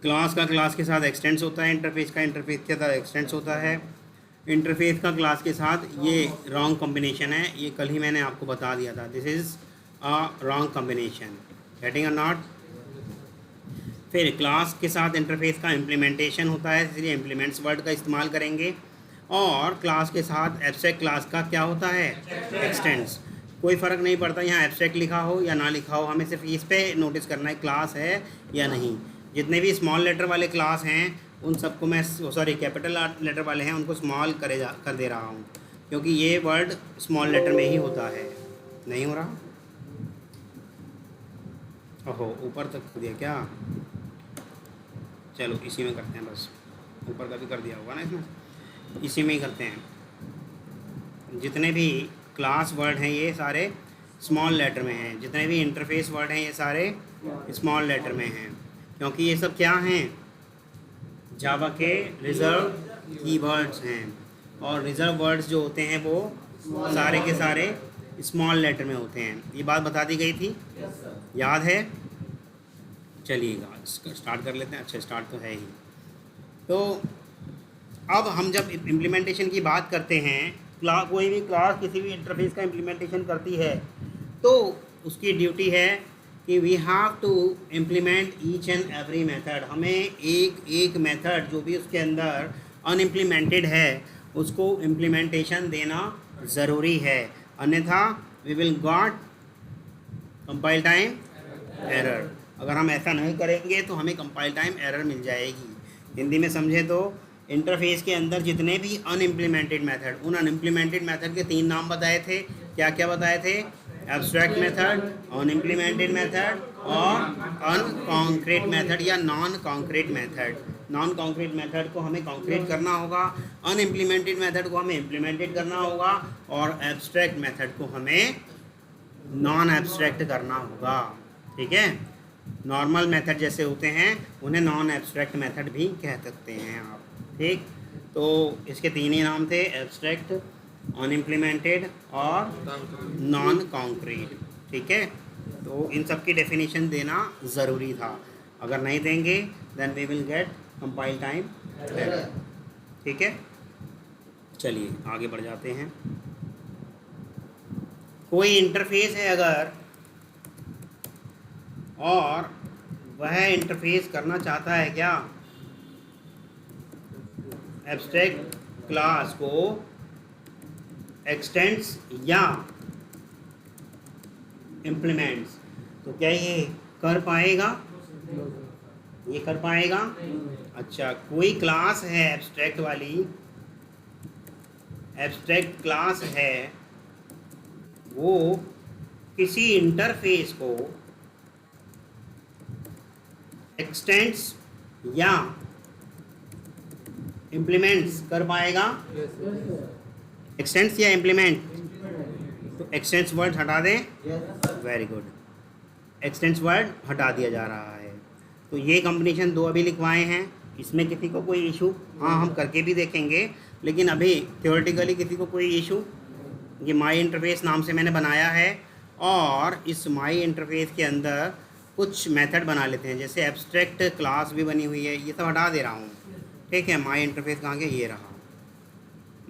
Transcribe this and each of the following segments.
Class का class के साथ एक्सटेंस होता है, इंटरफेस का इंटरफेस के साथ एक्सटेंस होता है। इंटरफेस का क्लास के साथ ये रॉन्ग कॉम्बिनेशन है, ये कल ही मैंने आपको बता दिया था। This is a wrong combination, getting और नॉट। फिर क्लास के साथ इंटरफेस का इम्प्लीमेंटेशन होता है, इसलिए इम्प्लीमेंट्स वर्ड का इस्तेमाल करेंगे। और क्लास के साथ एब्स्ट्रैक्ट क्लास का क्या होता है, एक्सटेंस। कोई फ़र्क नहीं पड़ता यहाँ एब्स्ट्रैक्ट लिखा हो या ना लिखा हो, हमें सिर्फ इस पे नोटिस करना है क्लास है या नहीं। जितने भी स्मॉल लेटर वाले क्लास हैं उन सबको मैं, सॉरी कैपिटल लेटर वाले हैं उनको स्मॉल कर दे रहा हूँ, क्योंकि ये वर्ड स्मॉल लेटर में ही होता है। नहीं हो रहा, ओहो ऊपर तक दिया क्या, चलो इसी में करते हैं, बस ऊपर का भी कर दिया होगा ना इसमें, इसी में ही करते हैं। जितने भी क्लास वर्ड हैं ये सारे स्मॉल लेटर में हैं, जितने भी इंटरफेस वर्ड हैं ये सारे स्मॉल लेटर में हैं, क्योंकि ये सब क्या हैं, जावा के रिज़र्व कीवर्ड्स हैं। और रिज़र्व वर्ड्स जो होते हैं वो सारे के सारे स्मॉल लेटर में होते हैं। ये बात बता दी गई थी, याद है। चलिएगा स्टार्ट कर लेते हैं। अच्छा स्टार्ट तो है ही। तो अब हम जब इम्प्लीमेंटेशन की बात करते हैं, कोई भी क्लास किसी भी इंटरफेस का इम्प्लीमेंटेशन करती है तो उसकी ड्यूटी है कि we have to implement each and every method. हमें एक एक मेथड जो भी उसके अंदर अनइम्प्लीमेंटेड है उसको इम्प्लीमेंटेशन देना ज़रूरी है, अन्यथा we will got compile time error. अगर हम ऐसा नहीं करेंगे तो हमें कंपाइल टाइम एरर मिल जाएगी। हिंदी में समझे तो इंटरफेस के अंदर जितने भी अनइम्प्लीमेंटेड मेथड, उन अनइम्प्लीमेंटेड मेथड के 3 नाम बताए थे। क्या क्या बताए थे, एब्स्ट्रैक्ट मेथड, अनइम्प्लीमेंटेड मेथड और अनकॉन्क्रीट मेथड या non concrete method. Non concrete method को हमें कॉन्क्रीट करना होगा, अनइम्प्लीमेंटेड मेथड को हमें इम्प्लीमेंटेड करना होगा और एब्स्ट्रैक्ट मेथड को हमें नॉन एब्स्ट्रैक्ट करना होगा। ठीक है, नॉर्मल मेथड जैसे होते हैं उन्हें नॉन एब्स्ट्रैक्ट मेथड भी कह सकते हैं आप। ठीक, तो इसके 3 ही नाम थे, एब्स्ट्रैक्ट, अनइम्प्लीमेंटेड और नॉन कॉन्क्रीट। ठीक है, तो इन सब की डेफिनेशन देना ज़रूरी था, अगर नहीं देंगे then we will get compile time error. ठीक है, चलिए आगे बढ़ जाते हैं। कोई इंटरफेस है अगर और वह इंटरफेस करना चाहता है क्या, एब्स्ट्रैक्ट क्लास को एक्सटेंड्स या इम्प्लीमेंट्स, तो क्या ये कर पाएगा, ये कर पाएगा। अच्छा, कोई क्लास है एब्स्ट्रैक्ट वाली, एब्स्ट्रैक्ट क्लास है, वो किसी इंटरफेस को एक्सटेंड्स या इम्प्लीमेंट्स कर पाएगा। एक्सटेंड्स या इम्प्लीमेंट, तो एक्सटेंड्स वर्ड हटा दें, वेरी गुड, एक्सटेंड्स वर्ड हटा दिया जा रहा है। तो ये कॉम्बिनेशन 2 अभी लिखवाए हैं, इसमें किसी को कोई इशू, हाँ हम करके भी देखेंगे, लेकिन अभी थ्योरेटिकली किसी को कोई इशू। ये माई इंटरफेस नाम से मैंने बनाया है और इस माई इंटरफेस के अंदर कुछ मेथड बना लेते हैं, जैसे एब्स्ट्रैक्ट क्लास भी बनी हुई है, ये सब हटा दे रहा हूँ। ठीक है, माई इंटरफेस कहाँ गया, ये रहा,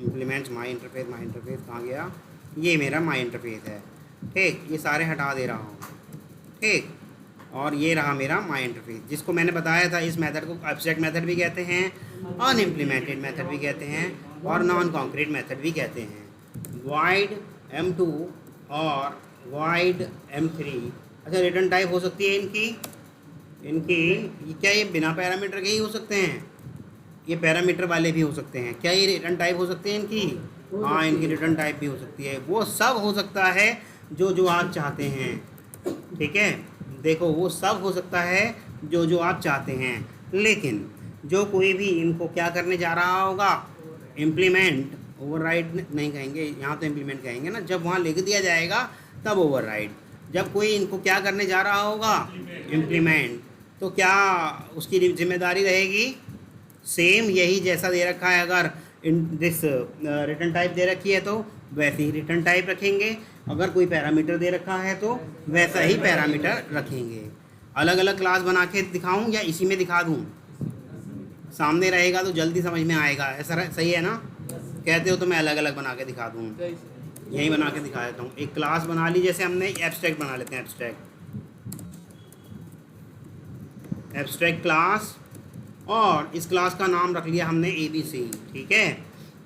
इम्प्लीमेंट्स माई इंटरफेस कहाँ गया, ये मेरा माई इंटरफेस है। ठीक, ये सारे हटा दे रहा हूँ। ठीक, और ये रहा मेरा माई इंटरफेस, जिसको मैंने बताया था इस मेथड को एब्स्ट्रैक्ट मेथड भी कहते हैं, अनइम्प्लीमेंटेड मेथड भी कहते हैं और नॉन कॉन्क्रीट मेथड भी कहते हैं। वाइड M2 और वाइड M3। अच्छा, रिटर्न टाइप हो सकती है इनकी क्या ये बिना पैरामीटर के ही हो सकते हैं, ये पैरामीटर वाले भी हो सकते हैं क्या, ये रिटर्न टाइप हो सकते हैं इनकी, हाँ इनकी रिटर्न टाइप भी हो सकती है। वो सब हो सकता है जो आप चाहते हैं। ठीक है, देखो वो सब हो सकता है जो आप चाहते हैं, लेकिन जो कोई भी इनको क्या करने जा रहा होगा, इम्प्लीमेंट, ओवरराइड नहीं कहेंगे यहाँ, तो इम्प्लीमेंट कहेंगे ना, जब वहाँ लिख दिया जाएगा तब ओवरराइड। जब कोई इनको क्या करने जा रहा होगा, इम्प्लीमेंट, तो क्या उसकी जिम्मेदारी रहेगी, सेम यही जैसा दे रखा है, अगर इन दिस रिटर्न टाइप दे रखी है तो वैसे ही रिटर्न टाइप रखेंगे, अगर कोई पैरामीटर दे रखा है तो वैसा ही पैरामीटर रखेंगे। अलग अलग क्लास बना के दिखाऊं या इसी में दिखा दूं? सामने रहेगा तो जल्दी समझ में आएगा, ऐसा सही है ना? कहते हो तो मैं अलग अलग बना के दिखा दूँ, यही बना के दिखा देता हूँ। एक क्लास बना ली, जैसे हमने एब्स्ट्रैक्ट बना लेते हैं, एब्स्ट्रैक्ट क्लास, और इस क्लास का नाम रख लिया हमने ABC, ठीक है?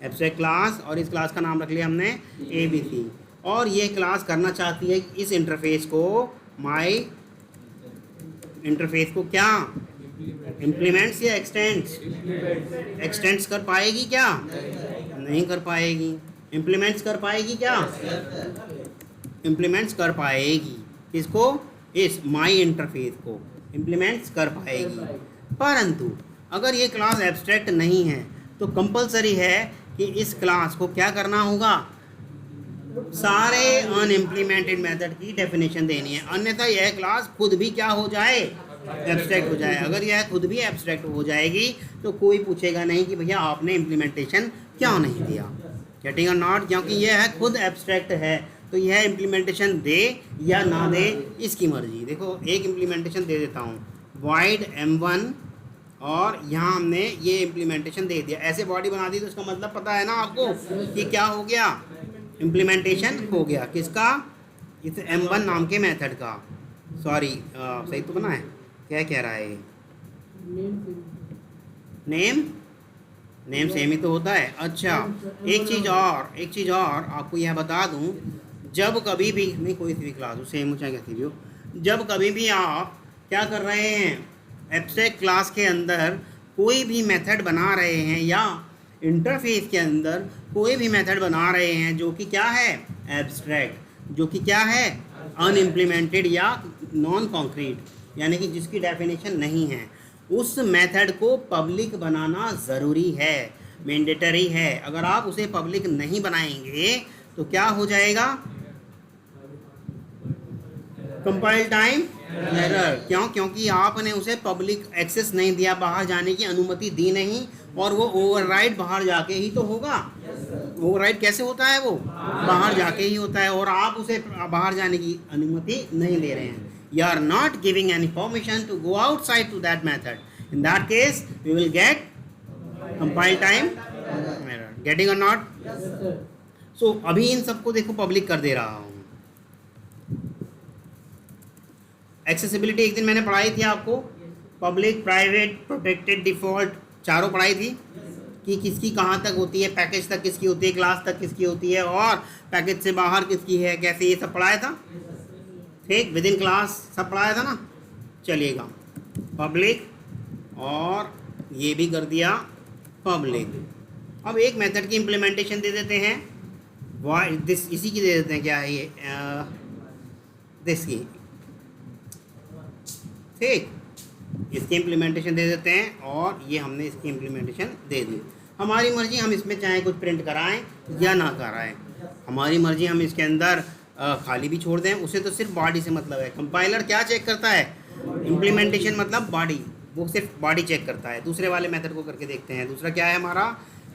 एब्स्ट्रैक्ट क्लास और इस क्लास का नाम रख लिया हमने ABC, और ये क्लास करना चाहती है इस इंटरफेस को, माई इंटरफेस को क्या इम्प्लीमेंट्स या एक्सटेंड्स? एक्सटेंड्स कर पाएगी क्या? नहीं कर पाएगी। इम्प्लीमेंट्स कर पाएगी क्या? इम्प्लीमेंट्स कर पाएगी। इसको, इस माई इंटरफेस को इम्प्लीमेंट्स कर पाएगी। परंतु अगर ये क्लास एब्स्ट्रैक्ट नहीं है तो कंपलसरी है कि इस क्लास को क्या करना होगा? सारे अनइम्प्लीमेंटेड मेथड की डेफिनेशन देनी है, अन्यथा यह क्लास खुद भी क्या हो जाए? एब्स्ट्रैक्ट हो जाए। अगर यह खुद भी एब्स्ट्रैक्ट हो जाएगी तो कोई पूछेगा नहीं कि भैया आपने इम्प्लीमेंटेशन क्यों नहीं दिया। गेटिंग और नॉट? क्योंकि यह है खुद एब्स्ट्रैक्ट है, तो यह इम्प्लीमेंटेशन दे या ना दे इसकी मर्जी। देखो एक इम्प्लीमेंटेशन दे देता हूँ, void M1, और यहाँ हमने ये इम्प्लीमेंटेशन दे दिया, ऐसे बॉडी बना दी, तो इसका मतलब पता है ना आपको कि क्या हो गया? इम्प्लीमेंटेशन हो गया। किसका? इस M1 नाम के मेथड का। सॉरी, सही तो बना है? क्या कह रहा है? नेम सेम ही तो होता है। अच्छा, एक चीज़ और आपको यह बता दूं, जब कभी भी, नहीं कोई सी भी क्लास हो, सेम हो चाहे कैसी भी हो, जब कभी भी आप क्या कर रहे हैं, एब्स्ट्रैक्ट क्लास के अंदर कोई भी मेथड बना रहे हैं या इंटरफेस के अंदर कोई भी मेथड बना रहे हैं जो कि क्या है? एब्स्ट्रैक्ट, जो कि क्या है? अनइम्प्लीमेंटेड या नॉन कॉन्क्रीट, यानी कि जिसकी डेफिनेशन नहीं है, उस मेथड को पब्लिक बनाना ज़रूरी है, मैंडेटरी है। अगर आप उसे पब्लिक नहीं बनाएंगे तो क्या हो जाएगा? Compile time error. क्यों? क्योंकि आपने उसे पब्लिक एक्सेस नहीं दिया, बाहर जाने की अनुमति दी नहीं, और वो ओवरराइड बाहर जाके ही तो होगा। ओवरराइड कैसे होता है? वो बाहर जाके ही होता है, और आप उसे बाहर जाने की अनुमति नहीं दे रहे हैं। You are not giving any permission to go outside to that method. In that case, we will get compile time error. Getting or not? Yes, sir. So अभी इन सबको देखो पब्लिक कर दे रहा हूँ। एक्सेसिबिलिटी एक दिन मैंने पढ़ाई थी आपको, पब्लिक, प्राइवेट, प्रोटेक्टेड, डिफॉल्ट, चारों पढ़ाई थी कि किसकी कहाँ तक होती है, पैकेज तक किसकी होती है, क्लास तक किसकी होती है, और पैकेज से बाहर किसकी है, कैसे, ये सब पढ़ाया था। ठीक, विद इन क्लास सब पढ़ाया था ना। चलिएगा, पब्लिक, और ये भी कर दिया पब्लिक। अब एक मेथड की इम्प्लीमेंटेशन दे देते हैं, दिस, इसी की दे देते हैं, क्या है ये, दिस की, ठीक, इसकी इम्प्लीमेंटेशन दे देते हैं, और ये हमने इसकी इम्प्लीमेंटेशन दे दी। हमारी मर्जी, हम इसमें चाहे कुछ प्रिंट कराएं या ना कराएं, हमारी मर्जी। हम इसके अंदर खाली भी छोड़ दें, उसे तो सिर्फ बॉडी से मतलब है। कंपाइलर क्या चेक करता है? इम्प्लीमेंटेशन मतलब बॉडी, वो सिर्फ बॉडी चेक करता है। दूसरे वाले मेथड को करके देखते हैं। दूसरा क्या है हमारा?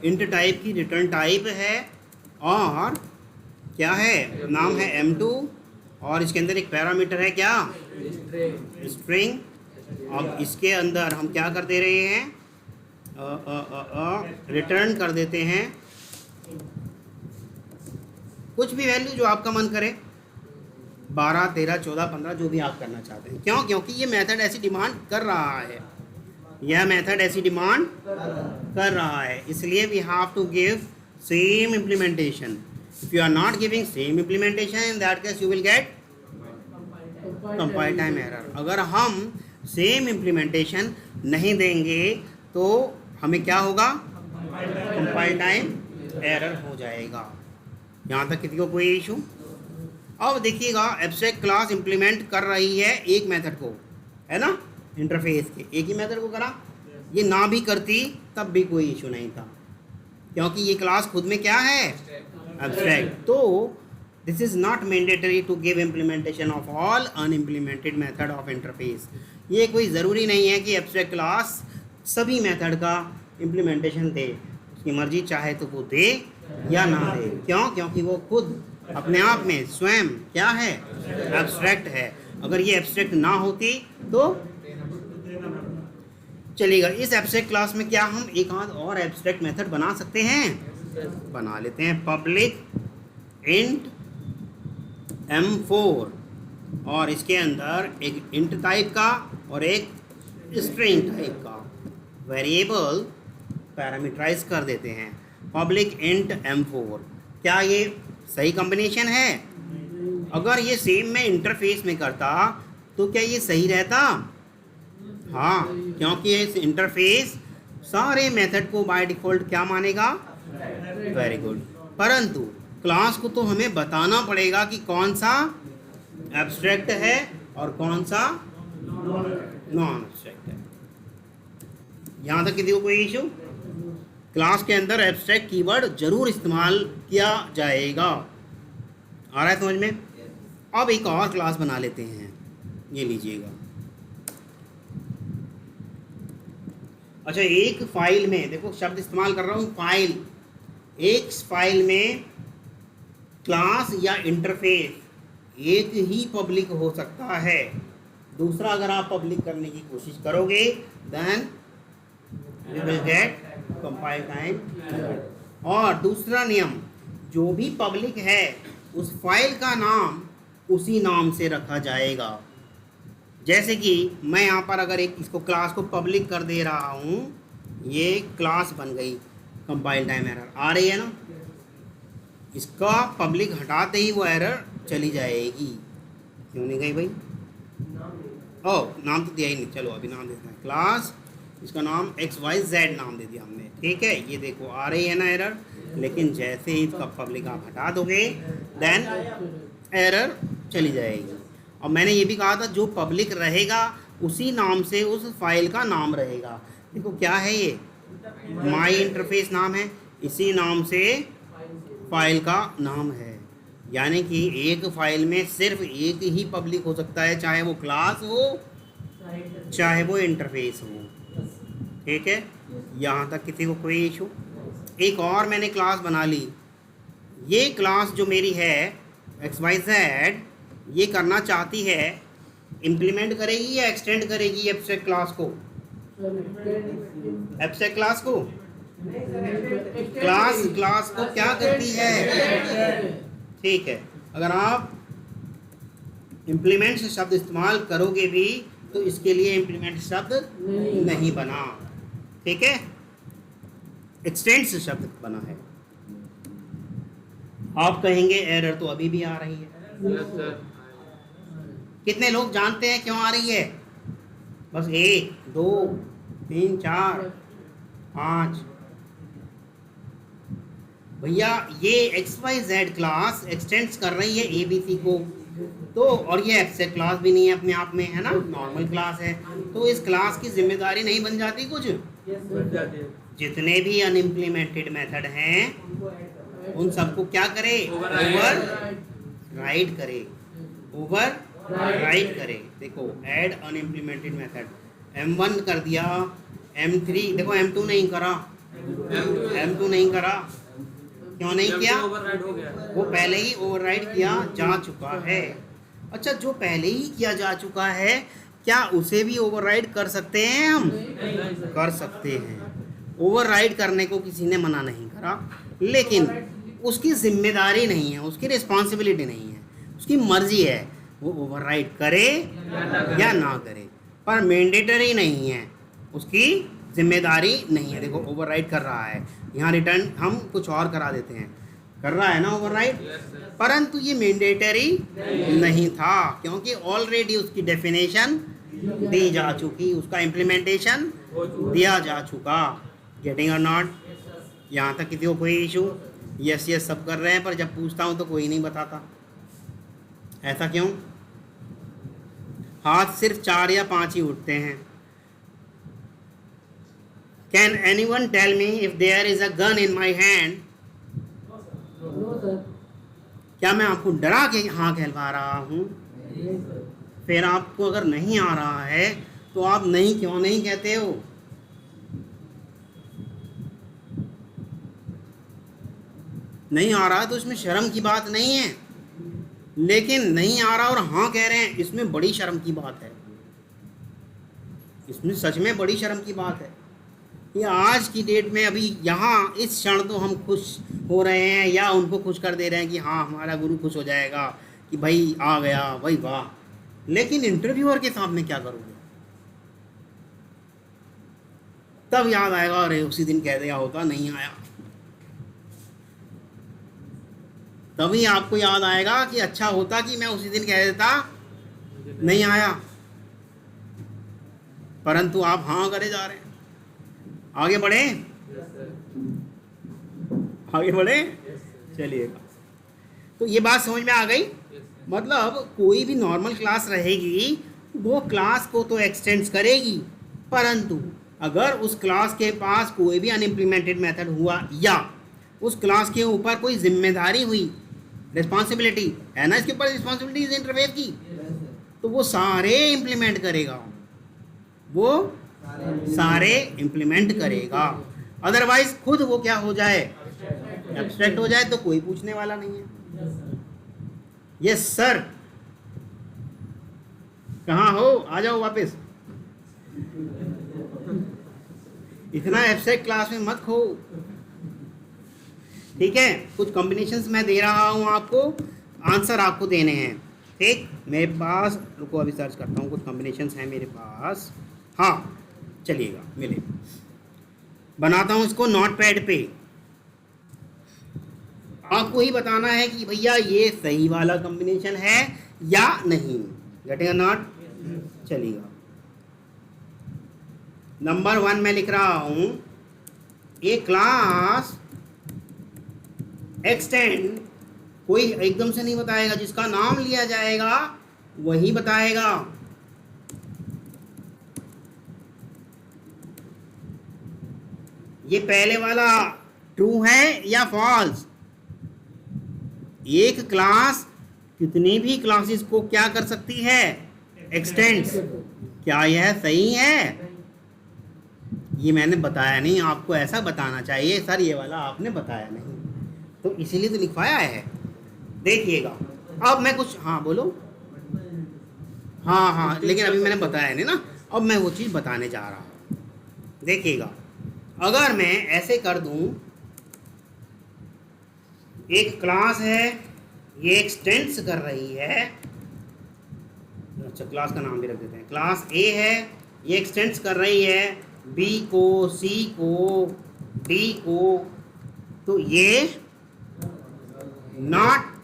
इंट टाइप की रिटर्न टाइप है, और क्या है? नाम है M2, और इसके अंदर एक पैरामीटर है क्या? स्ट्रिंग। अब इसके अंदर हम क्या कर दे रहे हैं? रिटर्न कर देते हैं कुछ भी वैल्यू जो आपका मन करे, 12, 13, 14, 15, जो भी आप करना चाहते हैं। क्यों? क्योंकि ये मेथड ऐसी डिमांड कर रहा है, यह मेथड ऐसी डिमांड कर रहा है, इसलिए we have to give same implementation. If you are not giving same implementation, in that case you will get compile time error. अगर हम सेम इम्प्लीमेंटेशन नहीं देंगे तो हमें क्या होगा? कंपाइल टाइम एरर हो जाएगा। यहाँ तक किसी को कोई इशू? अब देखिएगा, एब्स्ट्रैक्ट क्लास इंप्लीमेंट कर रही है एक मेथड को, है ना, इंटरफेस के एक ही मेथड को करा। ये ना भी करती तब भी कोई इशू नहीं था, क्योंकि ये क्लास खुद में क्या है? एब्स्ट्रैक्ट। तो this is not mandatory to give implementation of all unimplemented method of interface. ये कोई ज़रूरी नहीं है कि एब्स्ट्रैक्ट क्लास सभी मेथड का इम्प्लीमेंटेशन दे, उसकी मर्जी चाहे तो वो दे या ना दे। क्यों? क्योंकि वो खुद अपने आप में स्वयं क्या है? एब्स्ट्रैक्ट है। अगर ये एब्स्ट्रैक्ट ना होती तो चलेगा। इस एब्स्ट्रैक्ट क्लास में क्या हम एक आध और एब्स्ट्रैक्ट मेथड बना सकते हैं? बना लेते हैं। पब्लिक इंट m4 और इसके अंदर एक इंट टाइप का और एक स्ट्रिंग टाइप का वेरिएबल पैरामीटराइज कर देते हैं। पब्लिक इंट m4, क्या ये सही कॉम्बिनेशन है? अगर ये सेम मैं इंटरफेस में करता तो क्या ये सही रहता? हाँ, क्योंकि इस इंटरफेस सारे मेथड को बाय डिफ़ॉल्ट क्या मानेगा? Very good. परंतु क्लास को तो हमें बताना पड़ेगा कि कौन सा एब्स्ट्रैक्ट है और कौन सा नॉन एब्स्ट्रैक्ट है। यहाँ तक किसी को कोई इशू? क्लास के अंदर एब्स्ट्रैक्ट कीवर्ड जरूर इस्तेमाल किया जाएगा। आ रहा है समझ में? अब एक और क्लास बना लेते हैं, ये लीजिएगा। अच्छा, एक फाइल में देखो शब्द इस्तेमाल कर रहा हूँ, फाइल। एक फाइल में क्लास या इंटरफेस एक ही पब्लिक हो सकता है। दूसरा अगर आप पब्लिक करने की कोशिश करोगे then you will get compile time. और दूसरा नियम, जो भी पब्लिक है उस फाइल का नाम उसी नाम से रखा जाएगा। जैसे कि मैं यहाँ पर अगर एक इसको क्लास को पब्लिक कर दे रहा हूँ, ये क्लास बन गई, कंपाइल टाइम एरर आ रही है ना? इसका पब्लिक हटाते ही वो एरर चली जाएगी। क्यों नहीं गई भाई? ओह, नाम तो दिया ही नहीं। चलो अभी नाम देते हैं। क्लास, इसका नाम XYZ नाम दे दिया हमने, ठीक है। ये देखो आ रही है ना एरर, लेकिन जैसे ही इसका पब्लिक आप हटा दोगे देन एरर चली जाएगी। और मैंने ये भी कहा था जो पब्लिक रहेगा उसी नाम से उस फाइल का नाम रहेगा। देखो क्या है ये, माई इंटरफेस नाम है, इसी नाम से फाइल का नाम है। यानी कि एक फाइल में सिर्फ एक ही पब्लिक हो सकता है, चाहे वो क्लास हो चाहे वो इंटरफेस हो, ठीक है। यहाँ तक किसी को कोई इशू? एक और मैंने क्लास बना ली। ये क्लास जो मेरी है XYZ, ये करना चाहती है, इम्प्लीमेंट करेगी या एक्सटेंड करेगी एब्स्ट्रैक्ट क्लास को? एब्स्ट्रैक्ट क्लास को क्लास को क्या करती है? ठीक है, अगर आप इम्प्लीमेंट शब्द इस्तेमाल करोगे भी तो इसके लिए इम्प्लीमेंट शब्द नहीं बना, ठीक है, एक्सटेंड्स शब्द बना है। आप कहेंगे एरर तो अभी भी आ रही है। कितने लोग जानते हैं क्यों आ रही है? बस 1 2 3 4 5। भैया ये XYZ क्लास एक्सटेंड्स कर रही है ABC को, तो और ये एब्स्ट्रैक्ट क्लास भी नहीं है अपने आप में, है ना, नॉर्मल क्लास है। तो इस क्लास की जिम्मेदारी नहीं बन जाती कुछ? जितने भी अनइम्प्लीमेंटेड मेथड हैं उन सबको क्या करे? ओवर राइड करे, ओवर राइड करे। देखो ऐड अनइम्प्लीमेंटेड मेथड, M1 कर दिया, M3 देखो M2 नहीं करा, M2 नहीं करा, क्यों नहीं किया? वो पहले ही ओवरराइड किया जा चुका है। अच्छा, जो पहले ही किया जा चुका है क्या उसे भी ओवरराइड कर सकते हैं हम? कर सकते हैं। ओवरराइड करने को किसी ने मना नहीं करा, लेकिन उसकी जिम्मेदारी नहीं है, उसकी रिस्पॉन्सिबिलिटी नहीं है, उसकी मर्जी है वो ओवरराइड करे या ना करे, पर मैंडेटरी नहीं है, उसकी जिम्मेदारी नहीं है। देखो ओवरराइड कर रहा है, यहाँ रिटर्न हम कुछ और करा देते हैं, कर रहा है ना ओवरराइड, परंतु ये मैंडेटरी नहीं था क्योंकि ऑलरेडी उसकी डेफिनेशन दी जा चुकी, उसका इम्प्लीमेंटेशन दिया जा चुका। गेटिंग और नॉट? यहाँ तक किसी को कोई इशू? यस यस सब कर रहे हैं, पर जब पूछता हूँ तो कोई नहीं बताता। ऐसा क्यों? हाथ सिर्फ 4 या 5 ही उठते हैं। Can anyone tell me if there is a gun in my hand? क्या मैं आपको डरा के हाँ कहलवा रहा हूँ? फिर आपको अगर नहीं आ रहा है तो आप नहीं क्यों नहीं कहते हो? नहीं आ रहा तो इसमें शर्म की बात नहीं है, लेकिन नहीं आ रहा और हाँ कह रहे हैं, इसमें बड़ी शर्म की बात है। इसमें सच में बड़ी शर्म की बात है कि आज की डेट में अभी यहाँ इस क्षण तो हम खुश हो रहे हैं या उनको खुश कर दे रहे हैं कि हाँ हमारा गुरु खुश हो जाएगा कि भाई आ गया भाई वाह, लेकिन इंटरव्यूअर के सामने क्या करोगे? तब याद आएगा अरे उसी दिन कह दिया होता, नहीं आया। तभी आपको याद आएगा कि अच्छा होता कि मैं उसी दिन कह देता, नहीं आया। परंतु आप हाँ करे जा रहे हैं। आगे बढ़े, आगे बढ़े, चलिएगा। तो ये बात समझ में आ गई। मतलब कोई भी नॉर्मल क्लास रहेगी वो क्लास को तो एक्सटेंड करेगी, परंतु अगर उस क्लास के पास कोई भी अनइम्प्लीमेंटेड मेथड हुआ या उस क्लास के ऊपर कोई जिम्मेदारी हुई, रिस्पॉन्सिबिलिटी है ना, इसके ऊपर रिस्पॉन्सिबिलिटी इस इंटरफेस की, तो वो सारे इम्प्लीमेंट करेगा, वो सारे इम्प्लीमेंट करेगा। अदरवाइज खुद वो क्या हो जाए, एब्स्ट्रैक्ट हो जाए, तो कोई पूछने वाला नहीं है। यस सर, कहाँ हो, आ जाओ वापस। इतना एब्स्ट्रैक्ट क्लास में मत खो। ठीक है, कुछ कॉम्बिनेशंस मैं दे रहा हूँ आपको, आंसर आपको देने हैं। ठीक, मेरे पास, रुको अभी सर्च करता हूँ, कुछ कॉम्बिनेशंस हैं मेरे पास। हाँ चलिएगा, मिले, बनाता हूँ इसको नोट पैड पे। आपको ही बताना है कि भैया ये सही वाला कॉम्बिनेशन है या नहीं। गेटिंग नॉट, चलिएगा। नंबर 1 में लिख रहा हूं, ए क्लास एक्सटेंड, कोई एकदम से नहीं बताएगा, जिसका नाम लिया जाएगा वही बताएगा। ये पहले वाला ट्रू है या फॉल्स? एक क्लास कितनी भी क्लासेस को क्या कर सकती है, एक्सटेंड्स। क्या यह सही है? ये मैंने बताया नहीं, आपको ऐसा बताना चाहिए सर ये वाला आपने बताया नहीं, तो इसीलिए तो लिखवाया है। देखिएगा अब मैं कुछ, हाँ बोलो, हाँ लेकिन अभी मैंने बताया नहीं ना, अब मैं वो चीज़ बताने जा रहा हूँ। देखिएगा, अगर मैं ऐसे कर दूं, एक क्लास है, ये एक्सटेंड्स कर रही है, अच्छा क्लास का नाम भी रख देते हैं, क्लास ए है, ये एक्सटेंड्स कर रही है बी को, सी को, डी को, तो ये नॉट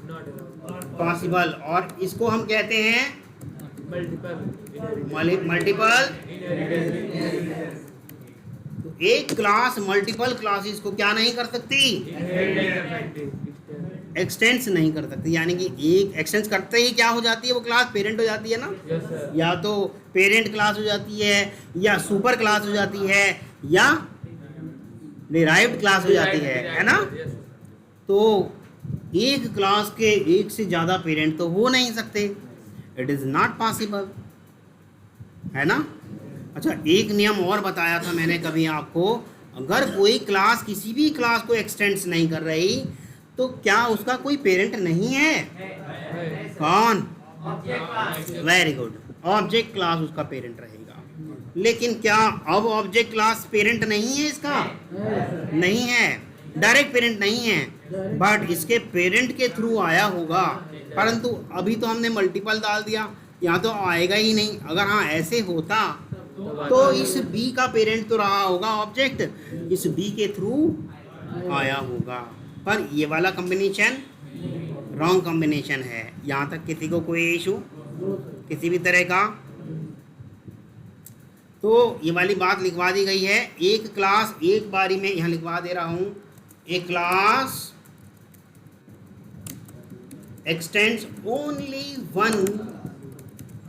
पॉसिबल, और इसको हम कहते हैं मल्टीपल। तो एक क्लास मल्टीपल क्लासेस को क्या नहीं कर सकती, एक्सटेंस नहीं कर सकती। यानी कि एक एक्सटेंस करते ही क्या हो जाती है, वो क्लास पेरेंट हो जाती है ना। या तो पेरेंट क्लास हो जाती है, या सुपर क्लास हो जाती है, या डिराइव्ड क्लास हो जाती है ना। तो एक क्लास के एक से ज़्यादा पेरेंट तो हो नहीं सकते, इट इज़ नॉट पॉसिबल, है ना। अच्छा, एक नियम और बताया था मैंने कभी आपको, अगर कोई क्लास किसी भी क्लास को एक्सटेंड्स नहीं कर रही तो क्या उसका कोई पेरेंट नहीं है? कौन? वेरी गुड, ऑब्जेक्ट क्लास उसका पेरेंट रहेगा। लेकिन क्या अब ऑब्जेक्ट क्लास पेरेंट नहीं है इसका? नहीं है, डायरेक्ट पेरेंट नहीं है, बट इसके पेरेंट के थ्रू आया होगा। परंतु अभी तो हमने मल्टीपल डाल दिया, यहाँ तो आएगा ही नहीं। अगर हाँ ऐसे होता तो इस बी का पेरेंट तो रहा होगा ऑब्जेक्ट, इस बी के थ्रू आया होगा। पर ये वाला कॉम्बिनेशन रॉन्ग कॉम्बिनेशन है। यहाँ तक किसी को कोई इशू किसी भी तरह का? तो ये वाली बात लिखवा दी गई है। एक क्लास एक बारी में यहाँ लिखवा दे रहा हूँ, एक class extends only one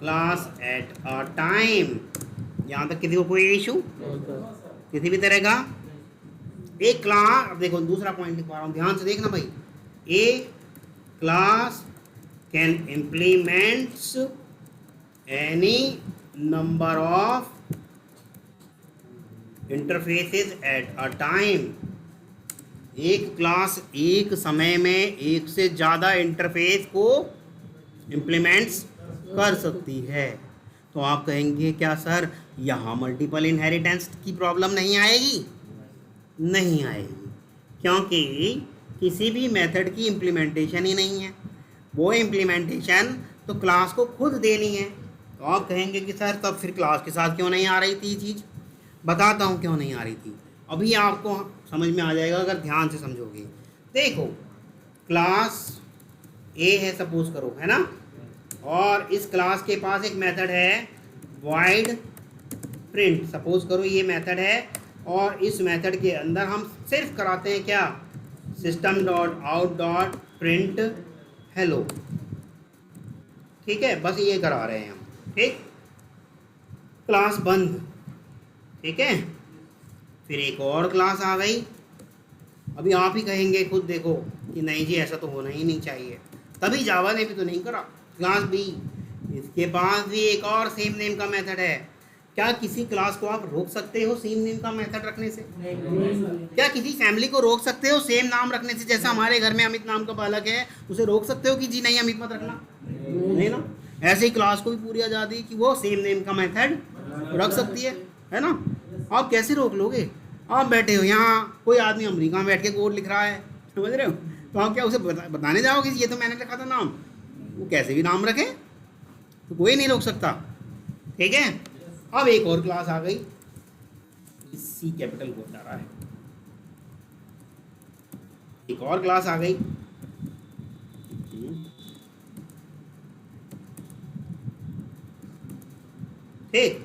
class at a time। यहाँ तक किसी को कोई इशू किसी भी तरह का? एक क्लास, अब देखो दूसरा पॉइंट लिखवा रहा हूँ, ध्यान से देखना भाई। A class can implements any number of interfaces at a time. एक क्लास एक समय में एक से ज़्यादा इंटरफेस को इम्प्लीमेंट्स कर सकती है। तो आप कहेंगे क्या सर यहाँ मल्टीपल इनहेरिटेंस की प्रॉब्लम नहीं आएगी? नहीं आएगी, क्योंकि किसी भी मेथड की इम्प्लीमेंटेशन ही नहीं है। वो इम्प्लीमेंटेशन तो क्लास को खुद देनी है। तो आप कहेंगे कि सर तब फिर क्लास के साथ क्यों नहीं आ रही थी ये चीज़? बताता हूँ क्यों नहीं आ रही थी, अभी आपको समझ में आ जाएगा अगर ध्यान से समझोगे। देखो, क्लास ए है सपोज करो, है ना, और इस क्लास के पास एक मेथड है void प्रिंट, सपोज करो ये मेथड है, और इस मेथड के अंदर हम सिर्फ कराते हैं क्या, system dot out dot print hello. ठीक है, बस ये करा रहे हैं हम। ठीक, क्लास बंद। ठीक है, फिर एक और क्लास आ गई। अभी आप ही कहेंगे खुद देखो कि नहीं जी ऐसा तो होना ही नहीं चाहिए, तभी जावा ने भी तो नहीं करा। क्लास बी, इसके पास भी एक और सेम नेम का मेथड है। क्या किसी क्लास को आप रोक सकते हो सेम नेम का मेथड रखने से? क्या किसी फैमिली को रोक सकते हो सेम नाम रखने से? जैसा हमारे घर में अमित नाम का बालक है, उसे रोक सकते हो कि जी नहीं अमित मत रखना? नहीं ना। ऐसे ही क्लास को भी पूरी आज़ादी कि वो सेम नेम का मेथड रख सकती है ना। आप कैसे रोक लोगे? आप बैठे हो यहाँ, कोई आदमी अमेरिका में बैठ के कोड लिख रहा है, समझ रहे हो, तो आप क्या उसे बताने जाओगे ये तो मैंने रखा था नाम? वो कैसे भी नाम रखे, तो कोई नहीं रोक सकता। ठीक है, अब एक और क्लास आ गई, सी कैपिटल हो जा रहा है, एक और क्लास आ गई। ठीक,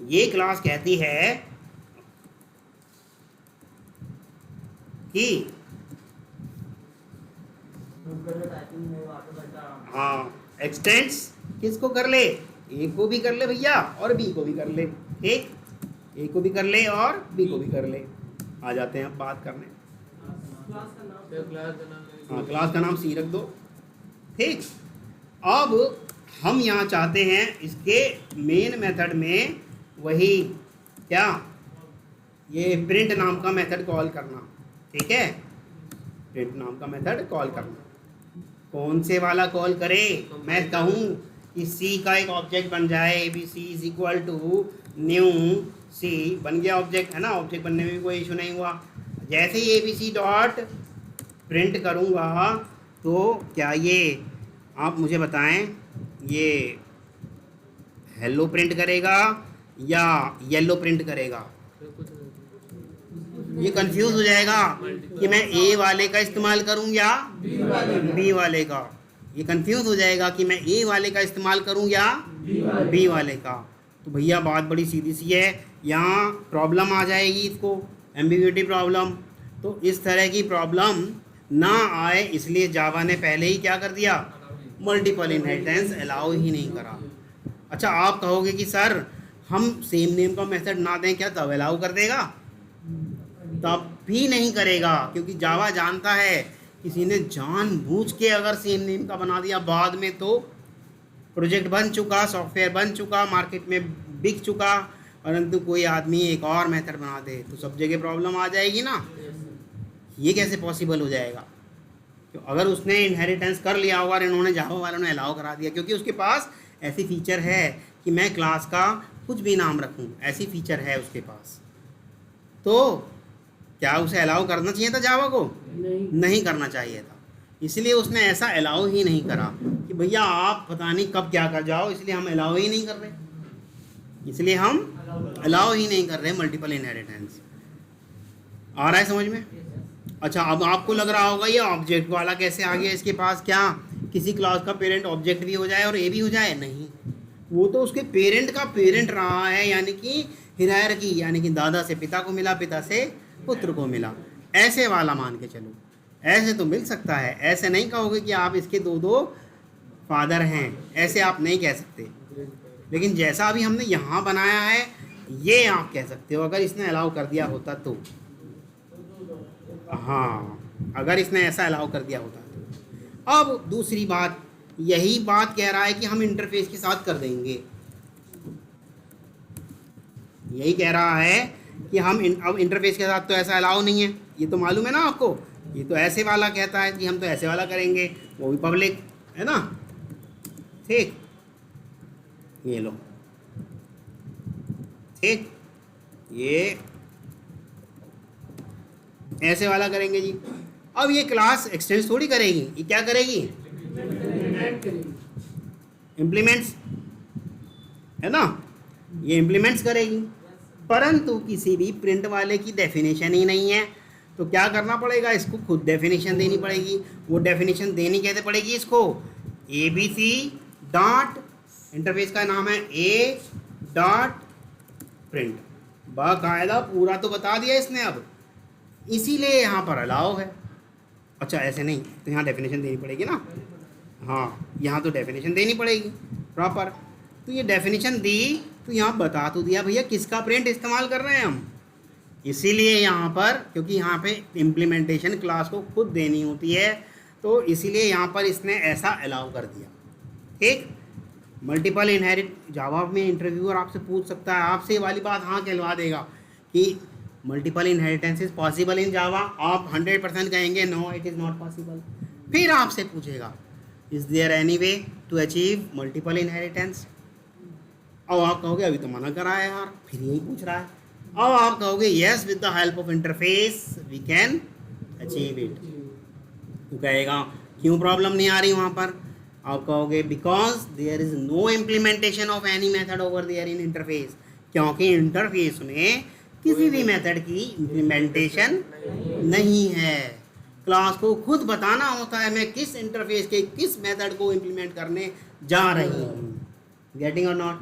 ये क्लास कहती है कि हाँ एक्सटेंड्स किसको कर ले, ए को भी कर ले भैया और बी को भी कर ले। ठीक, ए को भी कर ले और बी को भी कर ले। आ जाते हैं अब बात करने, हाँ क्लास का नाम सी रख दो। ठीक, अब हम यहाँ चाहते हैं इसके मेन मेथड में वही क्या, ये प्रिंट नाम का मेथड कॉल करना। ठीक है, प्रिंट नाम का मेथड कॉल करना। कौन से वाला कॉल करे? मैं कहूँ कि सी का एक ऑब्जेक्ट बन जाए, A B C is equal to new C, बन गया ऑब्जेक्ट, है ना। ऑब्जेक्ट बनने में भी कोई इशू नहीं हुआ। जैसे ही A B C dot print करूँगा तो क्या ये आप मुझे बताएं, ये हेलो प्रिंट करेगा या येलो प्रिंट करेगा? ये कंफ्यूज हो जाएगा कि मैं ए वाले का इस्तेमाल करूं या बी वाले का। ये कंफ्यूज हो जाएगा कि मैं ए वाले का इस्तेमाल करूं या बी वाले का। तो भैया बात बड़ी सीधी सी है, यहाँ प्रॉब्लम आ जाएगी, इसको एम्बिग्यूटी प्रॉब्लम। तो इस तरह की प्रॉब्लम ना आए इसलिए जावा ने पहले ही क्या कर दिया, मल्टीपल इनहेरिटेंस अलाउ ही नहीं करा। अच्छा, आप कहोगे कि सर हम सेम नेम का मेथड ना दें क्या तब अलाउ कर देगा? तब भी नहीं करेगा, क्योंकि जावा जानता है किसी ने जानबूझ के अगर सेम नेम का बना दिया बाद में तो प्रोजेक्ट बन चुका, सॉफ्टवेयर बन चुका, मार्केट में बिक चुका, परंतु कोई आदमी एक और मेथड बना दे तो सब जगह प्रॉब्लम आ जाएगी ना। ये कैसे पॉसिबल हो जाएगा? तो अगर उसने इनहेरिटेंस कर लिया होगा और इन्होंने जावा वालों ने अलाउ करा दिया, क्योंकि उसके पास ऐसी फीचर है कि मैं क्लास का कुछ भी नाम रखूं, ऐसी फीचर है उसके पास, तो क्या उसे अलाउ करना चाहिए था जावा को? नहीं करना चाहिए था। इसलिए उसने ऐसा अलाउ ही नहीं करा कि भैया आप पता नहीं कब क्या कर जाओ, इसलिए हम अलाउ ही नहीं कर रहे, इसलिए हम अलाउ ही नहीं कर रहे मल्टीपल इनहेरिटेंस। आ रहा है समझ में? अच्छा, अब आपको लग रहा होगा ये ऑब्जेक्ट वाला कैसे आ गया इसके पास, क्या किसी क्लास का पेरेंट ऑब्जेक्ट भी हो जाए और ए भी हो जाए? नहीं, वो तो उसके पेरेंट का पेरेंट रहा है, यानी कि हिरार्की, यानी कि दादा से पिता को मिला, पिता से पुत्र को मिला, ऐसे वाला मान के चलो। ऐसे तो मिल सकता है, ऐसे नहीं कहोगे कि आप इसके दो दो फादर हैं, ऐसे आप नहीं कह सकते। लेकिन जैसा अभी हमने यहाँ बनाया है ये आप कह सकते हो, अगर इसने अलाउ कर दिया होता तो। हाँ, अगर इसने ऐसा अलाउ कर दिया होता तो। अब दूसरी बात, यही बात कह रहा है कि हम इंटरफेस के साथ कर देंगे, यही कह रहा है कि हम अब इंटरफेस के साथ तो ऐसा अलाउ नहीं है, ये तो मालूम है ना आपको। ये तो ऐसे वाला कहता है कि हम तो ऐसे वाला करेंगे, वो भी पब्लिक है ना। ठीक, ये लो ठीक, ये ऐसे वाला करेंगे जी। अब ये क्लास एक्सटेंड थोड़ी करेगी, ये क्या करेगी, इम्प्लीमेंट्स, है ना, ये इम्प्लीमेंट्स करेगी। परंतु किसी भी प्रिंट वाले की डेफिनेशन ही नहीं है, तो क्या करना पड़ेगा, इसको खुद डेफिनेशन देनी पड़ेगी। वो डेफिनेशन देनी कैसे पड़ेगी इसको, A B C dot, interface का नाम है ए डॉट प्रिंट, बाकायदा पूरा तो बता दिया इसने अब, इसीलिए यहाँ पर अलाउ है। अच्छा ऐसे नहीं, तो यहाँ डेफिनेशन देनी पड़ेगी ना, हाँ यहाँ तो डेफिनेशन देनी पड़ेगी प्रॉपर। तो ये डेफिनेशन दी तो यहाँ बता तो दिया भैया किसका प्रिंट इस्तेमाल कर रहे हैं हम, इसीलिए यहाँ पर, क्योंकि यहाँ पे इम्प्लीमेंटेशन क्लास को खुद देनी होती है, तो इसीलिए यहाँ पर इसने ऐसा अलाउ कर दिया। ठीक, मल्टीपल इनहेरिट जावा में इंटरव्यूअर आपसे पूछ सकता है, आपसे वाली बात हाँ कहलवा देगा कि multiple inheritance is possible in Java, आप 100% कहेंगे no it is not possible. फिर आपसे पूछेगा is there any way to achieve multiple inheritance, अब आप कहोगे अभी तो मना करा है यार, फिर यही पूछ रहा है। अब आप कहोगे yes with the help of interface we can achieve it, तो कहेगा क्यों प्रॉब्लम नहीं आ रही वहाँ पर, आप कहोगे because there is no implementation of any method over there in interface, क्योंकि इंटरफेस में किसी भी मेथड की इम्प्लीमेंटेशन नहीं है, क्लास को खुद बताना होता है मैं किस इंटरफेस के किस मेथड को इम्प्लीमेंट करने जा रही हूँ। गेटिंग और नॉट,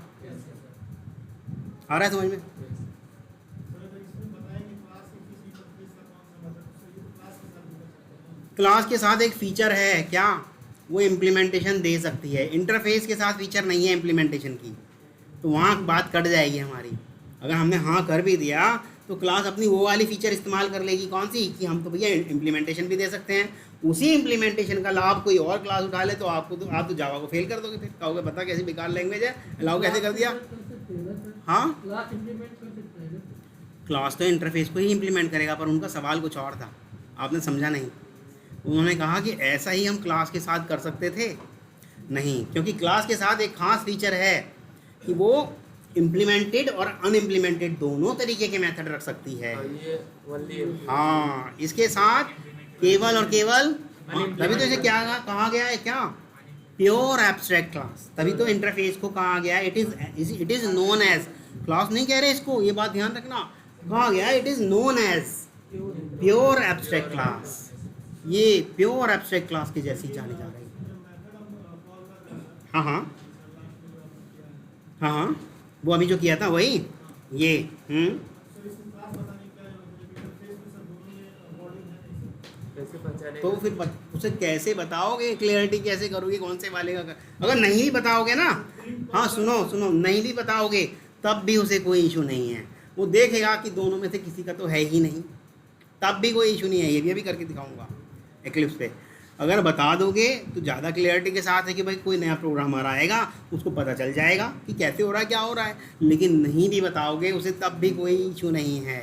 आ रहा है समझ में? क्लास के साथ एक फीचर है क्या, वो इम्प्लीमेंटेशन दे सकती है, इंटरफेस के साथ फीचर नहीं है इम्प्लीमेंटेशन की, तो वहाँ बात कट जाएगी हमारी। अगर हमने हाँ कर भी दिया तो क्लास अपनी वो वाली फीचर इस्तेमाल कर लेगी, कौन सी, कि हम तो भैया इम्प्लीमेंटेशन भी दे सकते हैं, उसी इम्प्लीमेंटेशन का लाभ कोई और क्लास उठा ले तो आपको तो आप तो जावा को फेल कर दोगे, फिर कहोगे बता कैसी बेकार लैंग्वेज है, अलाउ कैसे कर दिया। हाँ क्लास तो इंटरफेस को ही इम्प्लीमेंट करेगा, पर उनका सवाल कुछ और था, आपने समझा नहीं। उन्होंने कहा कि ऐसा ही हम क्लास के साथ कर सकते थे, नहीं, क्योंकि क्लास के साथ एक खास फीचर है कि वो इम्प्लीमेंटेड और अनइम्प्लीमेंटेड दोनों तरीके के मेथड रख सकती है। हाँ इसके साथ केवल और केवल, तभी तो इसे क्या कहा गया है, क्या, प्योर एब्स्ट्रैक्ट क्लास, तभी तो इंटरफेस को कहा गया it is known as, class नहीं कह रहे इसको, ये बात ध्यान रखना, कहा गया it is known as pure abstract class, ये प्योर एब्स्ट्रैक्ट क्लास की जैसी जानी जा रही है। हाँ हाँ हाँ हाँ वो अभी जो किया था वही, ये तो फिर उसे कैसे बताओगे, क्लियरिटी कैसे करोगे, कौन से वाले का, अगर नहीं भी बताओगे ना, हाँ सुनो नहीं भी बताओगे तब भी उसे कोई इशू नहीं है, वो देखेगा कि दोनों में से किसी का तो है ही नहीं, तब भी कोई इशू नहीं है। ये भी अभी करके दिखाऊंगा एक्लिप्स पे, अगर बता दोगे तो ज़्यादा क्लियरिटी के साथ है कि भाई कोई नया प्रोग्रामर आएगा उसको पता चल जाएगा कि कैसे हो रहा है क्या हो रहा है, लेकिन नहीं भी बताओगे उसे तब भी कोई इशू नहीं है।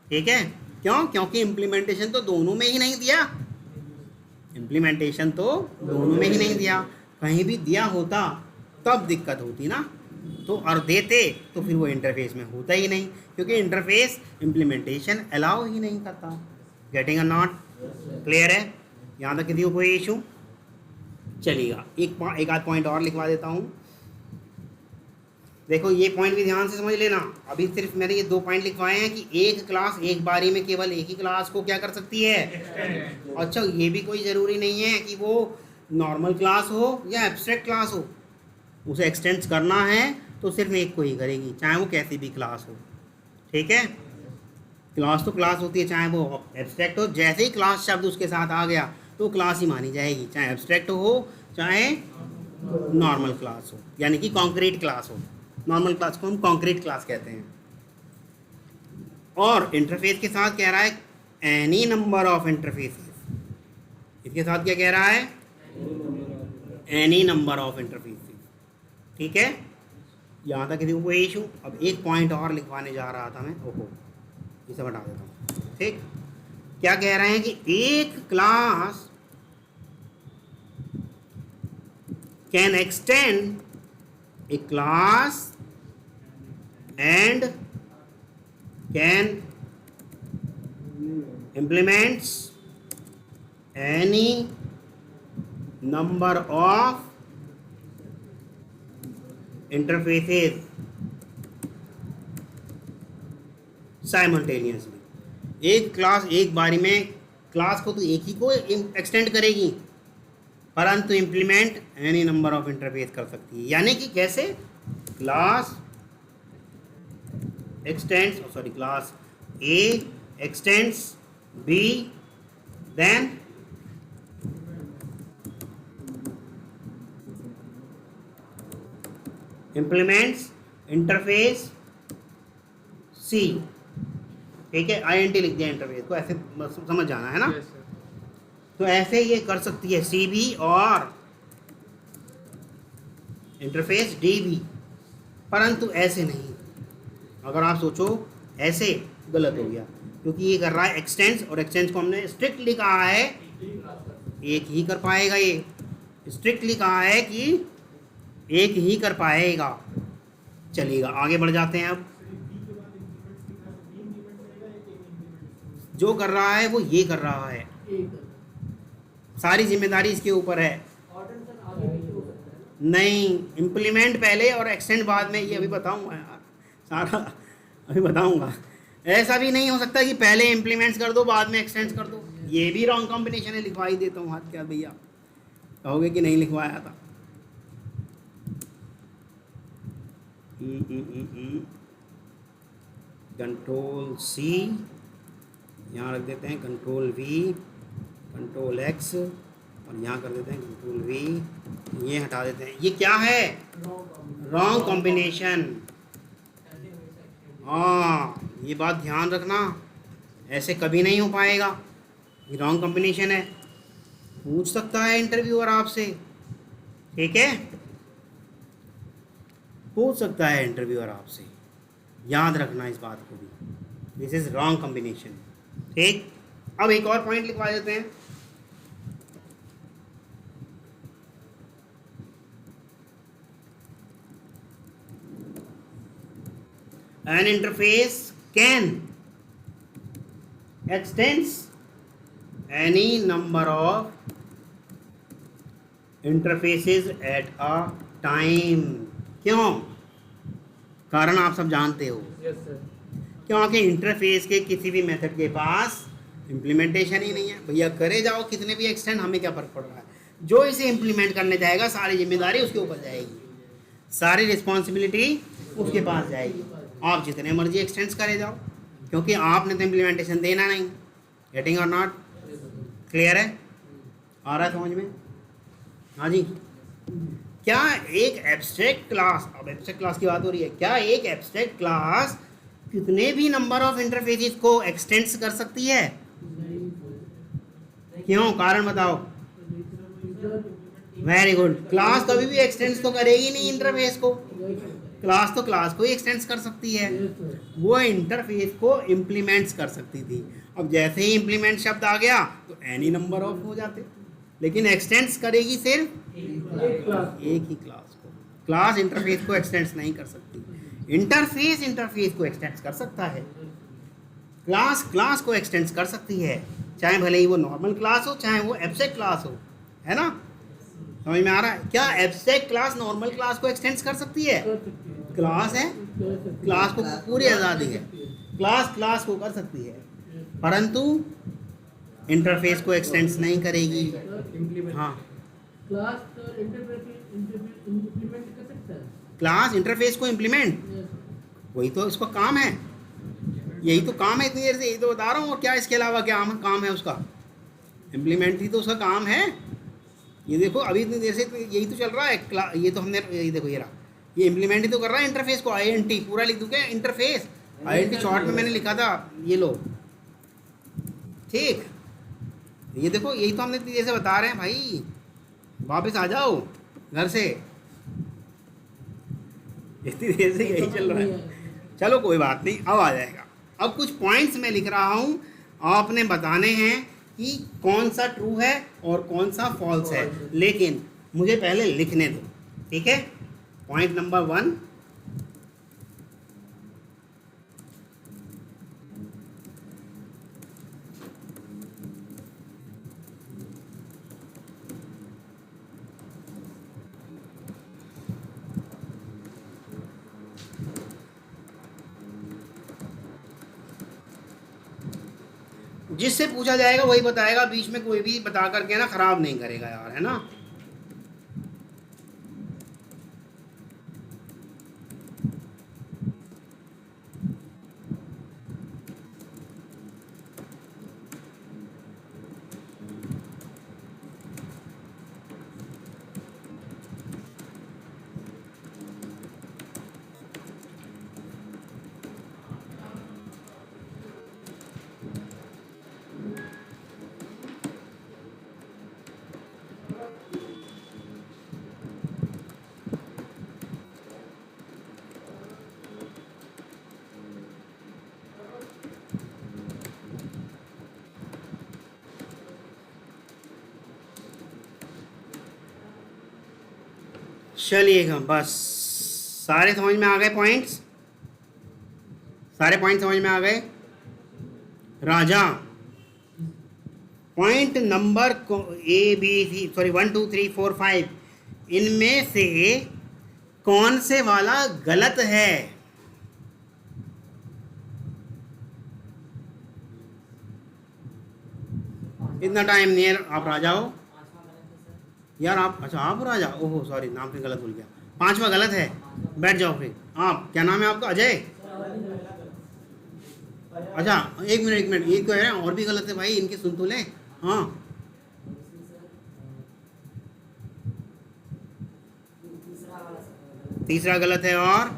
ठीक है, क्यों, क्योंकि इम्प्लीमेंटेशन तो दोनों में ही नहीं दिया, इम्प्लीमेंटेशन तो दोनों में ही नहीं दिया, कहीं भी दिया होता तब दिक्कत होती ना, तो और देते तो फिर वो इंटरफेस में होता ही नहीं, क्योंकि इंटरफेस इम्प्लीमेंटेशन अलाउ ही नहीं करता। गेटिंग अ नॉट, क्लियर है, यहाँ तक किसी को कोई इशू? चलिएगा एक आध पॉइंट और लिखवा देता हूँ, देखो ये पॉइंट भी ध्यान से समझ लेना। अभी सिर्फ मैंने ये 2 पॉइंट लिखवाए हैं कि एक क्लास एक बारी में केवल एक ही क्लास को क्या कर सकती है, अच्छा ये भी कोई ज़रूरी नहीं है कि वो नॉर्मल क्लास हो या एब्स्ट्रैक्ट क्लास हो, उसे एक्सटेंड करना है तो सिर्फ एक को ही करेगी, चाहे वो कैसी भी क्लास हो। ठीक है, क्लास तो क्लास होती है, चाहे वो एब्स्ट्रैक्ट हो, जैसे ही क्लास शब्द उसके साथ आ गया तो क्लास ही मानी जाएगी, चाहे एब्स्ट्रैक्ट हो चाहे नॉर्मल क्लास हो, यानी कि कॉन्क्रीट क्लास हो। नॉर्मल क्लास को हम कॉन्क्रीट क्लास कहते हैं। और इंटरफेस के साथ कह रहा है एनी नंबर ऑफ इंटरफेसेस, इसके साथ क्या कह रहा है, एनी नंबर ऑफ इंटरफेसेस। ठीक है, यहाँ तक किसी को कोई इशू? अब एक पॉइंट और लिखवाने जा रहा था मैं, ओहो इसे हटा देता हूँ। ठीक, क्या कह रहे हैं कि एक क्लास कैन एक्सटेंड, एक class and can implements any number of interfaces simultaneously। एक क्लास एक बारी में क्लास को तो एक ही को एक्सटेंड करेगी, परंतु implement any number of interface कर सकती है। यानी कि कैसे class extends, sorry, class A extends B, then implements interface C. ठीक है, INT लिख दिया इंटरफेस को, ऐसे समझ जाना है ना। Yes, sir. तो ऐसे ये कर सकती है सी भी और इंटरफेस डी भी, परंतु ऐसे नहीं। अगर आप सोचो ऐसे गलत हो गया, क्योंकि ये कर रहा है एक्सटेंस, और एक्सटेंस को हमने स्ट्रिक्टली कहा है एक ही कर पाएगा। ये स्ट्रिक्टली कहा है कि एक ही कर पाएगा। चलिएगा आगे बढ़ जाते हैं। अब जो कर रहा है वो ये कर रहा है, सारी जिम्मेदारी इसके ऊपर है। नहीं, इम्प्लीमेंट पहले और एक्सटेंड बाद में, ये अभी बताऊंगा यार, सारा अभी बताऊंगा। ऐसा भी नहीं हो सकता कि पहले इम्प्लीमेंट्स कर दो बाद में एक्सटेंड कर दो। ये भी रॉन्ग कॉम्बिनेशन है, लिखवा ही देता हूँ। हाथ क्या भैया, कहोगे कि नहीं लिखवाया था। कंट्रोल सी यहाँ रख देते हैं, कंट्रोल वी, कंट्रोल एक्स, और यहाँ कर देते हैं कंट्रोल वी, ये हटा देते हैं। ये क्या है? Wrong combination. हाँ, ये बात ध्यान रखना, ऐसे कभी नहीं हो पाएगा। ये रॉन्ग कॉम्बिनेशन है। पूछ सकता है इंटरव्यूअर आपसे, ठीक है, पूछ सकता है इंटरव्यूअर आपसे, याद रखना इस बात को भी। This is wrong combination. ठीक, अब एक और पॉइंट लिखवा देते हैं। An interface can extends any number of interfaces at a time। क्यों? कारण आप सब जानते हो। Yes, sir. क्योंकि इंटरफेस के किसी भी मेथड के पास इम्प्लीमेंटेशन ही नहीं है। भैया करे जाओ कितने भी एक्सटेंड, हमें क्या फ़र्क पड़ रहा है। जो इसे इम्प्लीमेंट करने जाएगा सारी जिम्मेदारी उसके ऊपर जाएगी, सारी रिस्पॉन्सिबिलिटी उसके पास जाएगी। आप जितने मर्जी एक्सटेंड्स करे जाओ, क्योंकि आपने तो इम्प्लीमेंटेशन देना नहीं। गेटिंग और नॉट? क्लियर है? आ रहा है समझ में? हाँ जी। क्या एक एब्स्ट्रैक्ट क्लास, अब एब्स्ट्रैक्ट क्लास की बात हो रही है, क्या एक एब्स्ट्रैक्ट क्लास कितने भी नंबर ऑफ इंटरफेसेस को एक्सटेंड्स कर सकती है? क्यों? कारण बताओ। Very good. क्लास कभी भी एक्सटेंड्स तो करेगी नहीं इंटरफेस को। क्लास तो क्लास को ही एक्सटेंड्स कर सकती है, वो इंटरफेस को इम्प्लीमेंट्स कर सकती थी। अब जैसे ही इम्प्लीमेंट शब्द आ गया तो एनी नंबर ऑफ हो जाते, लेकिन एक्सटेंड्स करेगी सिर्फ एक ही क्लास को। क्लास इंटरफेस को एक्सटेंड्स नहीं कर सकती। इंटरफेस इंटरफेस को एक्सटेंड्स कर सकता है, क्लास क्लास को एक्सटेंड्स कर सकती है, चाहे भले ही वो नॉर्मल क्लास हो चाहे वो एब्स्ट्रैक्ट क्लास हो, है ना? समझ में आ रहा है? क्या एब्स्ट्रैक्ट क्लास नॉर्मल क्लास को एक्सटेंड्स कर सकती है? क्लास है, क्लास को पूरी आज़ादी है, क्लास क्लास को कर सकती है, परंतु इंटरफेस को एक्सटेंड्स नहीं करेगी। हाँ, क्लास इंटरफेस को इम्प्लीमेंट, वही तो इसका काम है, यही तो काम है। इतनी देर से यही तो बता रहा हूँ, और क्या इसके अलावा क्या काम है उसका? इम्प्लीमेंट ही तो उसका काम है। ये देखो अभी इतनी देर से यही तो चल रहा है। ये तो हमने, ये देखो ये रहा, ये इम्प्लीमेंट ही तो कर रहा है इंटरफेस को। INT पूरा लिख दूँ क्या? इंटरफेस INT शॉर्ट में मैंने लिखा था, ये लो, ठीक। ये देखो यही तो हमने इतनी देर से बता रहे हैं भाई, वापस आ जाओ घर से, इतनी देर से यही चल रहा है। चलो कोई बात नहीं, अब आ जाएगा। अब कुछ पॉइंट्स मैं लिख रहा हूँ, आपने बताने हैं कि कौन सा ट्रू है और कौन सा फॉल्स है, लेकिन मुझे पहले लिखने दो, ठीक है? पॉइंट नंबर 1, जिससे पूछा जाएगा वही बताएगा, बीच में कोई भी बता करके ना खराब नहीं करेगा यार, है ना। चलिएगा, बस सारे समझ में आ गए पॉइंट्स, सारे पॉइंट समझ में आ गए। राजा point number A B C sorry 1 2 3 4 5 इनमें से कौन से वाला गलत है? इतना टाइम नहीं है, आप राजा हो यार, आप अच्छा आप राजा, ओहो सॉरी नाम फिर गलत भूल गया, 5वां गलत है, बैठ जाओ फिर। आप क्या नाम है आपका? अजय। अच्छा एक मिनट ये कह रहे हैं और भी गलत है भाई, इनके सुन तो ले। हाँ तीसरा गलत है, और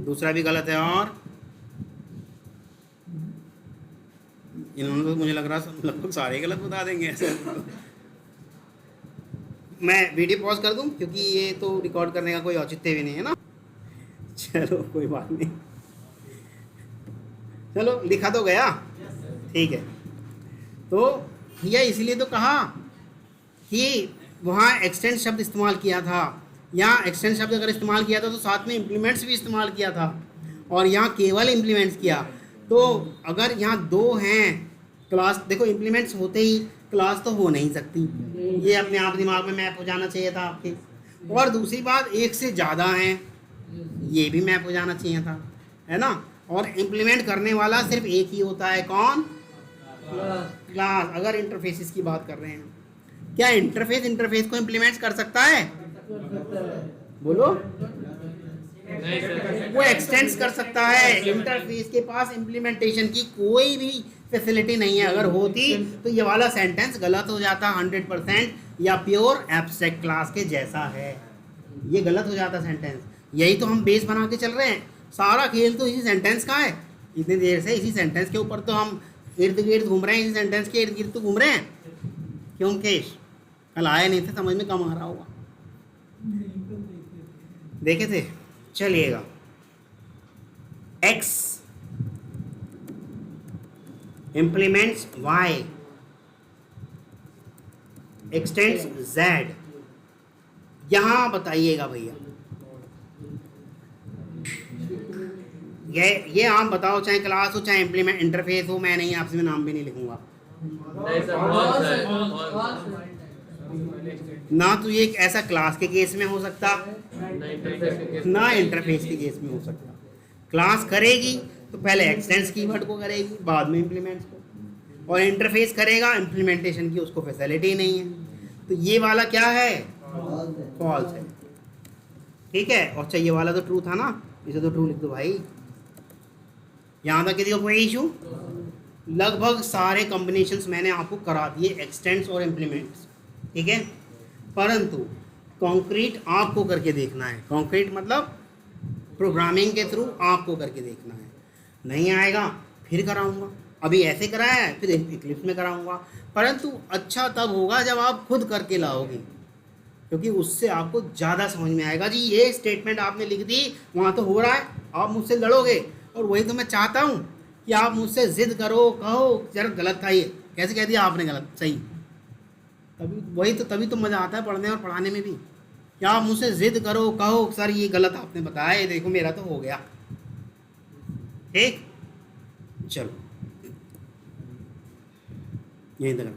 दूसरा भी गलत है, और इन्होंने तो मुझे लग रहा है लगभग सारे गलत बता देंगे ऐसे। मैं वीडियो पॉज कर दूं क्योंकि ये तो रिकॉर्ड करने का कोई औचित्य भी नहीं है ना। चलो कोई बात नहीं, चलो लिखा तो गया, ठीक है। तो भैया इसलिए तो कहा कि वहाँ एक्सटेंड शब्द इस्तेमाल किया था, यहाँ एक्सटेंड शब्द अगर इस्तेमाल किया था तो साथ में इम्प्लीमेंट्स भी इस्तेमाल किया था, और यहाँ केवल इम्प्लीमेंट्स किया। तो अगर यहाँ दो हैं क्लास, देखो इम्प्लीमेंट्स होते ही क्लास तो हो नहीं सकती, ये अपने आप दिमाग में मैप हो जाना चाहिए था आपके। और दूसरी बात, एक से ज़्यादा हैं, ये भी मैप हो जाना चाहिए था, है ना। और इम्प्लीमेंट करने वाला सिर्फ एक ही होता है, कौन? क्लास। अगर इंटरफेसिस की बात कर रहे हैं, क्या इंटरफेस को इम्प्लीमेंट कर सकता है? बोलो। वो एक्सटेंड्स कर सकता है। इंटरफेस के पास इम्प्लीमेंटेशन की कोई भी फैसिलिटी नहीं है। अगर होती तो ये वाला सेंटेंस गलत हो जाता 100%, या प्योर एब्स्ट्रैक्ट क्लास के जैसा है, ये गलत हो जाता सेंटेंस। यही तो हम बेस बना के चल रहे हैं, सारा खेल तो इसी सेंटेंस का है। इतनी देर से इसी सेंटेंस के ऊपर तो हम इर्द गिर्द घूम रहे हैं, इसी सेंटेंस के इर्द गिर्द तो घूम रहे हैं। क्यों मुकेश? कल आए नहीं थे, समझ में कम आ रहा होगा, देखे थे। चलिएगा, x implements y extends z। यहां बताइएगा भैया, ये आप बताओ, चाहे क्लास हो चाहे इम्प्लीमेंट इंटरफेस हो, मैं नहीं आपसे, मैं नाम भी नहीं लिखूंगा ना। तो ये एक ऐसा क्लास के केस में हो सकता, ना इंटरफेस के केस में हो सकता। क्लास करेगी तो पहले एक्सटेंस कीवर्ड को करेगी, बाद में इम्प्लीमेंट्स को, और इंटरफेस करेगा इम्प्लीमेंटेशन की उसको फैसिलिटी नहीं है। तो ये वाला क्या है? फॉल्स है, ठीक है। और चाहिए वाला तो ट्रू था ना, इसे तो ट्रू लिख दो भाई। यहाँ तक किसी को कोई इशू? लगभग सारे कॉम्बिनेशंस मैंने आपको करा दिए, एक्सटेंड्स और इम्प्लीमेंट्स, ठीक है। परंतु कॉन्क्रीट आपको करके देखना है। कॉन्क्रीट मतलब प्रोग्रामिंग के थ्रू आपको करके देखना है। नहीं आएगा फिर कराऊंगा, अभी ऐसे कराया है फिर इक्लिप्स में कराऊंगा। परंतु अच्छा तब होगा जब आप खुद करके लाओगे, क्योंकि उससे आपको ज़्यादा समझ में आएगा। जी ये स्टेटमेंट आपने लिख दी, वहाँ तो हो रहा है, आप मुझसे लड़ोगे। और वही तो मैं चाहता हूँ कि आप मुझसे ज़िद करो, कहो जरा गलत था ये, कैसे कह दिया आपने गलत, सही। तभी तो मज़ा आता है पढ़ने और पढ़ाने में भी, क्या आप मुझसे ज़िद करो, कहो सर ये गलत आपने बताया, ये देखो मेरा तो हो गया, ठीक। चलो यहीं तक।